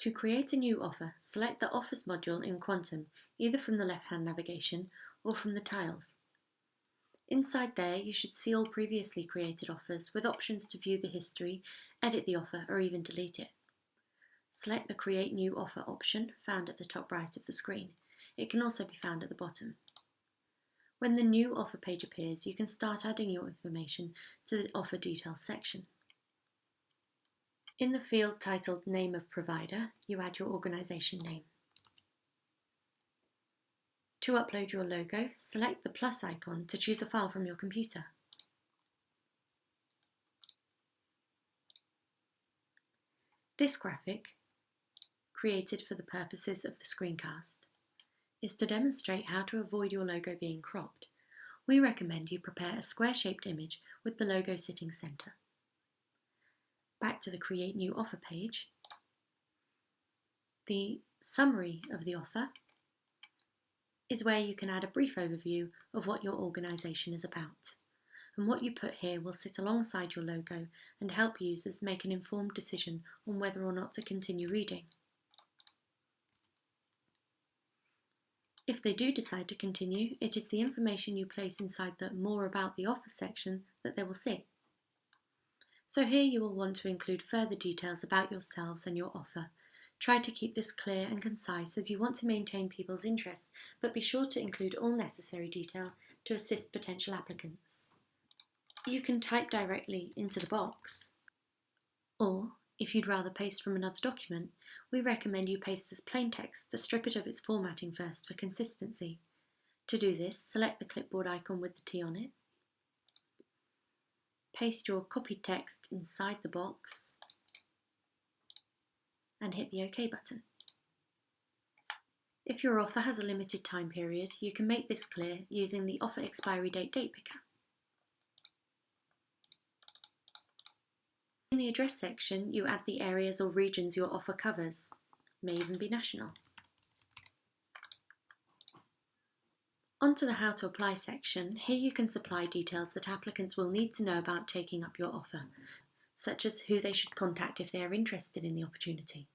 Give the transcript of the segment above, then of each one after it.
To create a new offer, select the Offers module in Quantum, either from the left-hand navigation or from the tiles. Inside there, you should see all previously created offers with options to view the history, edit the offer, or even delete it. Select the Create New Offer option found at the top right of the screen. It can also be found at the bottom. When the new offer page appears, you can start adding your information to the Offer Details section. In the field titled Name of Provider, you add your organisation name. To upload your logo, select the plus icon to choose a file from your computer. This graphic, created for the purposes of the screencast, is to demonstrate how to avoid your logo being cropped. We recommend you prepare a square-shaped image with the logo sitting centre. Back to the Create New Offer page. The summary of the offer is where you can add a brief overview of what your organisation is about. And what you put here will sit alongside your logo and help users make an informed decision on whether or not to continue reading. If they do decide to continue, it is the information you place inside the More About the Offer section that they will see. So here you will want to include further details about yourselves and your offer. Try to keep this clear and concise as you want to maintain people's interest, but be sure to include all necessary detail to assist potential applicants. You can type directly into the box, or if you'd rather paste from another document, we recommend you paste as plain text to strip it of its formatting first for consistency. To do this, select the clipboard icon with the T on it, paste your copied text inside the box, and hit the OK button. If your offer has a limited time period, you can make this clear using the Offer Expiry Date picker. In the address section, you add the areas or regions your offer covers. It may even be national. Onto the How to Apply section, here you can supply details that applicants will need to know about taking up your offer, such as who they should contact if they are interested in the opportunity.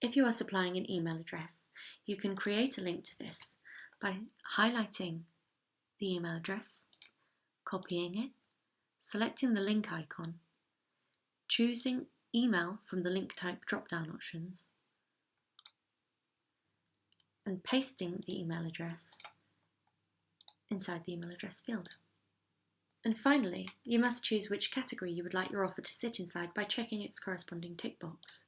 If you are supplying an email address, you can create a link to this by highlighting the email address, copying it, selecting the link icon, choosing Email from the link type drop-down options, and pasting the email address inside the email address field. And finally, you must choose which category you would like your offer to sit inside by checking its corresponding tick box.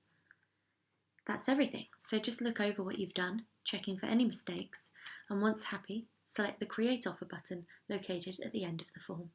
That's everything, so just look over what you've done, checking for any mistakes, and once happy, select the Create Offer button located at the end of the form.